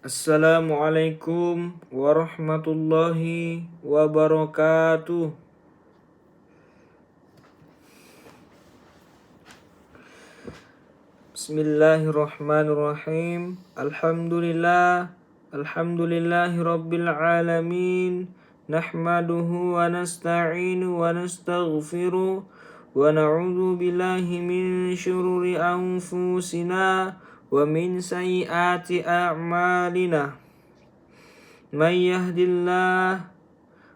Assalamualaikum warahmatullahi wabarakatuh. Bismillahirrahmanirrahim. Alhamdulillahi rabbil alamin. Nahmaduhu wa nasta'inu wa nastaghfiruh wa na'udzu billahi min syururi anfusina wa min sayyiati a'malina. Man yahdillah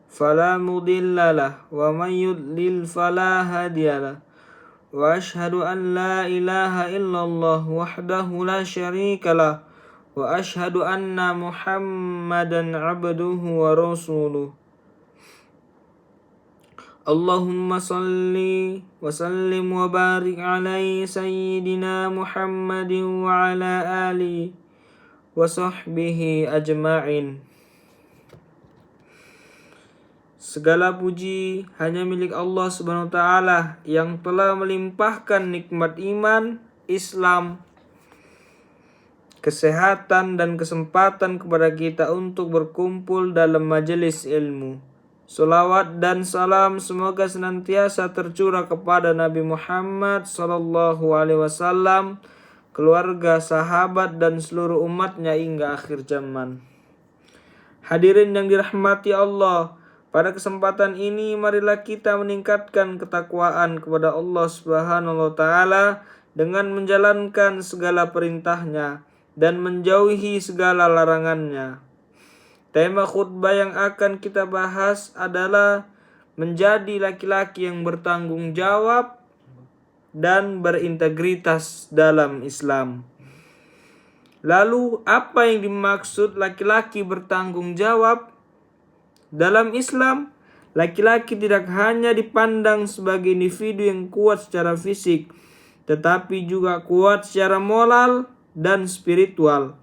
fala mudilla lah wa man yudlil fala hadiya lah. Wa ashhadu an la ilaha illallah wahdahu la syarika lah wa ashhadu anna Muhammadan abduhu wa rasuluh. Allahumma salli wa sallim wa barik alaihi sayyidina Muhammadin wa ala alihi wa sahbihi ajma'in. Segala puji hanya milik Allah Subhanahu wa taala yang telah melimpahkan nikmat iman, Islam, kesehatan dan kesempatan kepada kita untuk berkumpul dalam majelis ilmu. Salawat dan salam semoga senantiasa tercurah kepada Nabi Muhammad sallallahu alaihi wasallam, keluarga, sahabat dan seluruh umatnya hingga akhir zaman. Hadirin yang dirahmati Allah, pada kesempatan ini marilah kita meningkatkan ketakwaan kepada Allah Subhanahu wa taala dengan menjalankan segala perintahnya dan menjauhi segala larangannya. Tema khutbah yang akan kita bahas adalah menjadi laki-laki yang bertanggung jawab dan berintegritas dalam Islam. Lalu, apa yang dimaksud laki-laki bertanggung jawab? Dalam Islam, laki-laki tidak hanya dipandang sebagai individu yang kuat secara fisik, tetapi juga kuat secara moral dan spiritual.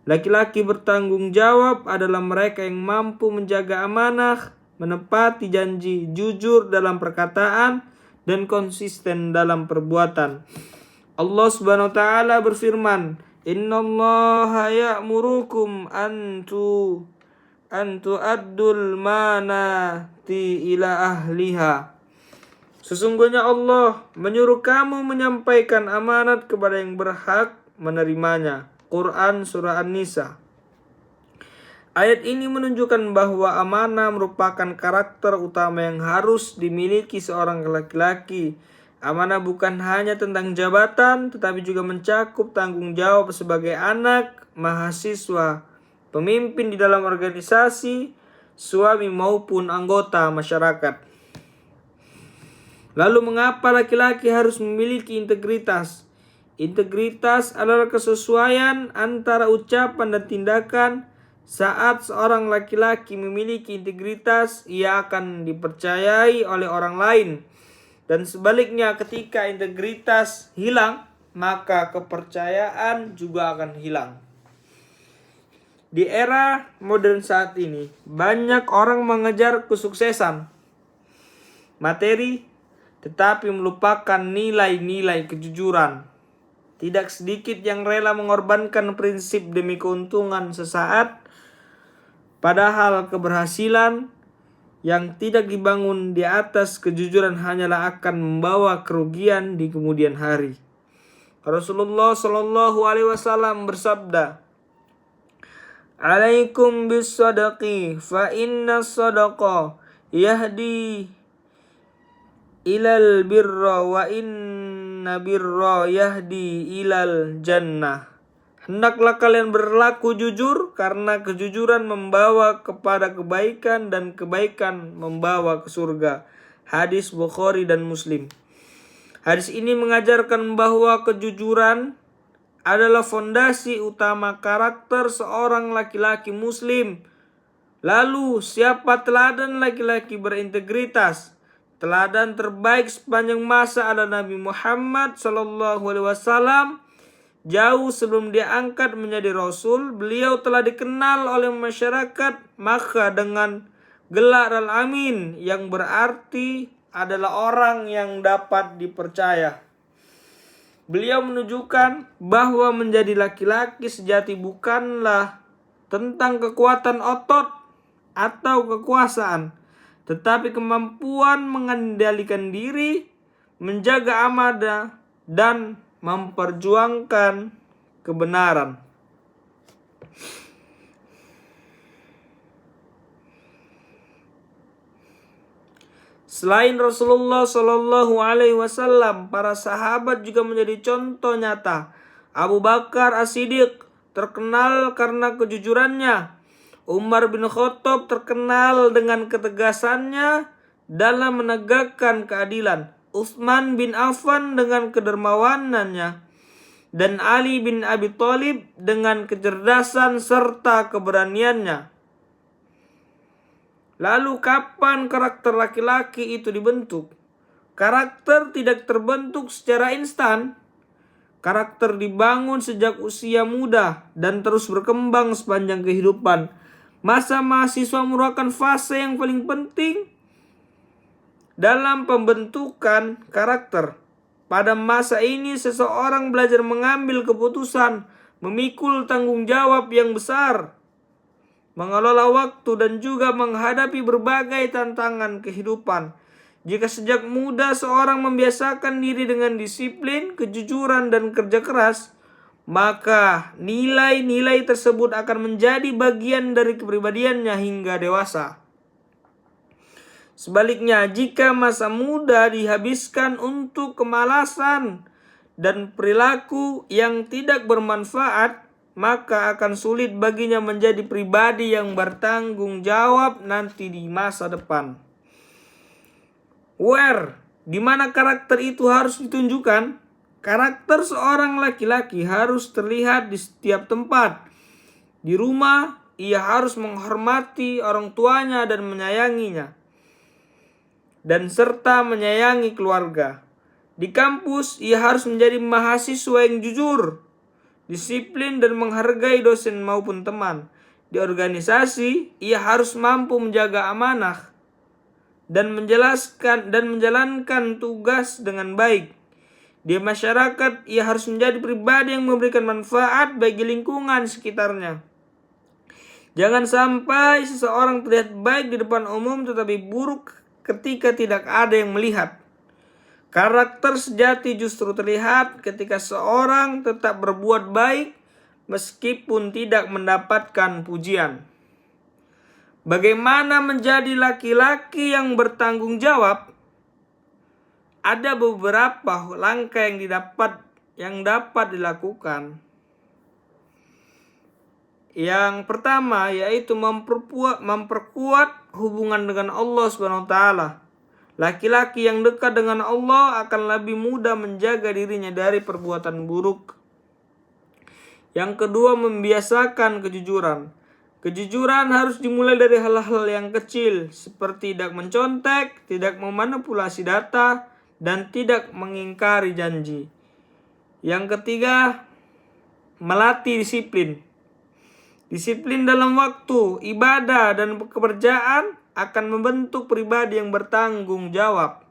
Laki-laki bertanggung jawab adalah mereka yang mampu menjaga amanah, menepati janji, jujur dalam perkataan, dan konsisten dalam perbuatan. Allah Subhanahu wa taala berfirman, "Innallaha ya'murukum an tu'addul manati ila ahliha." Sesungguhnya Allah menyuruh kamu menyampaikan amanat kepada yang berhak menerimanya. Quran Surah An-Nisa. Ayat ini menunjukkan bahwa amanah merupakan karakter utama yang harus dimiliki seorang laki-laki. Amanah bukan hanya tentang jabatan, tetapi juga mencakup tanggung jawab sebagai anak, mahasiswa, pemimpin di dalam organisasi, suami maupun anggota masyarakat. Lalu mengapa laki-laki harus memiliki integritas? Integritas adalah kesesuaian antara ucapan dan tindakan. Saat seorang laki-laki memiliki integritas, ia akan dipercayai oleh orang lain. Dan sebaliknya, ketika integritas hilang, maka kepercayaan juga akan hilang. Di era modern saat ini, banyak orang mengejar kesuksesan materi, tetapi melupakan nilai-nilai kejujuran. Tidak sedikit yang rela mengorbankan prinsip demi keuntungan sesaat, padahal keberhasilan yang tidak dibangun di atas kejujuran hanyalah akan membawa kerugian di kemudian hari. Rasulullah Shallallahu alaihi wasallam bersabda, "Alaikum bis-sadaqi fa inna sadaqa yahdi ilal birra wa inna birra yahdi ilal jannah." Hendaklah kalian berlaku jujur karena kejujuran membawa kepada kebaikan dan kebaikan membawa ke surga. Hadis Bukhari dan Muslim. Hadis ini mengajarkan bahwa kejujuran adalah fondasi utama karakter seorang laki-laki muslim. Lalu, siapa teladan laki-laki berintegritas? Teladan terbaik sepanjang masa adalah Nabi Muhammad SAW. Jauh sebelum dia angkat menjadi Rasul, beliau telah dikenal oleh masyarakat Makkah dengan gelar Al-Amin, yang berarti adalah orang yang dapat dipercaya. Beliau menunjukkan bahwa menjadi laki-laki sejati bukanlah tentang kekuatan otot atau kekuasaan, tetapi kemampuan mengendalikan diri, menjaga amanah, dan memperjuangkan kebenaran. Selain Rasulullah Shallallahu Alaihi Wasallam, para sahabat juga menjadi contoh nyata. Abu Bakar As-Siddiq terkenal karena kejujurannya. Umar bin Khattab terkenal dengan ketegasannya dalam menegakkan keadilan. Utsman bin Affan dengan kedermawanannya. Dan Ali bin Abi Thalib dengan kecerdasan serta keberaniannya. Lalu kapan karakter laki-laki itu dibentuk? Karakter tidak terbentuk secara instan. Karakter dibangun sejak usia muda dan terus berkembang sepanjang kehidupan. Masa mahasiswa merupakan fase yang paling penting dalam pembentukan karakter. Pada masa ini seseorang belajar mengambil keputusan, memikul tanggung jawab yang besar, mengelola waktu, dan juga menghadapi berbagai tantangan kehidupan. Jika sejak muda seorang membiasakan diri dengan disiplin, kejujuran, dan kerja keras, maka nilai-nilai tersebut akan menjadi bagian dari kepribadiannya hingga dewasa. Sebaliknya, jika masa muda dihabiskan untuk kemalasan dan perilaku yang tidak bermanfaat, maka akan sulit baginya menjadi pribadi yang bertanggung jawab nanti di masa depan. Where, di mana karakter itu harus ditunjukkan? Karakter seorang laki-laki harus terlihat di setiap tempat. Di rumah, ia harus menghormati orang tuanya dan menyayanginya, dan serta menyayangi keluarga. Di kampus, ia harus menjadi mahasiswa yang jujur, disiplin, dan menghargai dosen maupun teman. Di organisasi, ia harus mampu menjaga amanah dan menjalankan tugas dengan baik. Di masyarakat, ia harus menjadi pribadi yang memberikan manfaat bagi lingkungan sekitarnya. Jangan sampai seseorang terlihat baik di depan umum tetapi buruk ketika tidak ada yang melihat. Karakter sejati justru terlihat ketika seorang tetap berbuat baik meskipun tidak mendapatkan pujian. Bagaimana menjadi laki-laki yang bertanggung jawab? Ada beberapa langkah yang dapat dilakukan. Yang pertama yaitu memperkuat hubungan dengan Allah SWT. Laki-laki yang dekat dengan Allah akan lebih mudah menjaga dirinya dari perbuatan buruk. Yang kedua, membiasakan kejujuran. Kejujuran harus dimulai dari hal-hal yang kecil, seperti tidak mencontek, tidak memanipulasi data, dan tidak mengingkari janji. Yang ketiga, melatih disiplin. Disiplin dalam waktu, ibadah, dan pekerjaan akan membentuk pribadi yang bertanggung jawab.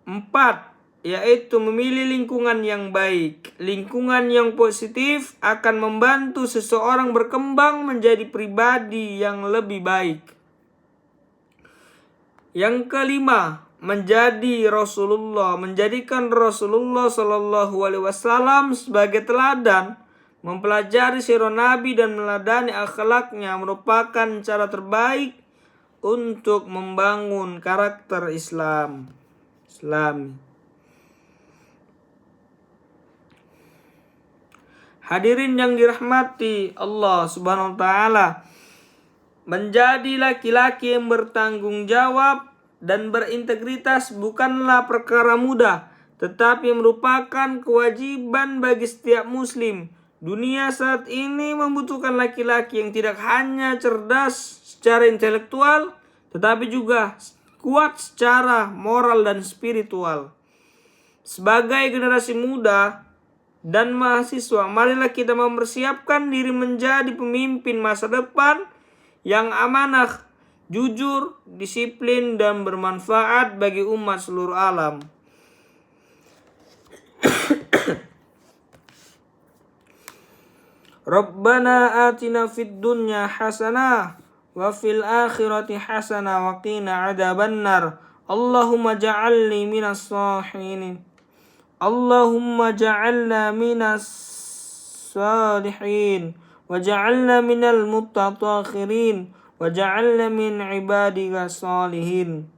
4. Yaitu memilih lingkungan yang baik. Lingkungan yang positif akan membantu seseorang berkembang menjadi pribadi yang lebih baik. Yang kelima, menjadikan Rasulullah Shallallahu Alaihi Wasallam sebagai teladan. Mempelajari sirah Nabi dan meneladani akhlaknya merupakan cara terbaik untuk membangun karakter Islami. Hadirin yang dirahmati Allah Subhanahu wa taala, menjadi laki-laki yang bertanggung jawab dan berintegritas bukanlah perkara mudah, tetapi merupakan kewajiban bagi setiap muslim. Dunia saat ini membutuhkan laki-laki yang tidak hanya cerdas secara intelektual, tetapi juga kuat secara moral dan spiritual. Sebagai generasi muda dan mahasiswa, marilah kita mempersiapkan diri menjadi pemimpin masa depan yang amanah, jujur, disiplin, dan bermanfaat bagi umat seluruh alam. Rabbana atina fid dunya hasanah wa fil akhirati hasanah wa qina adzabannar. Allahumma ja'alni minas salihin. Allahumma ja'alna minas salihin wa ja'alna minal mutatahhirin wa ja'alna min ibadika salihin.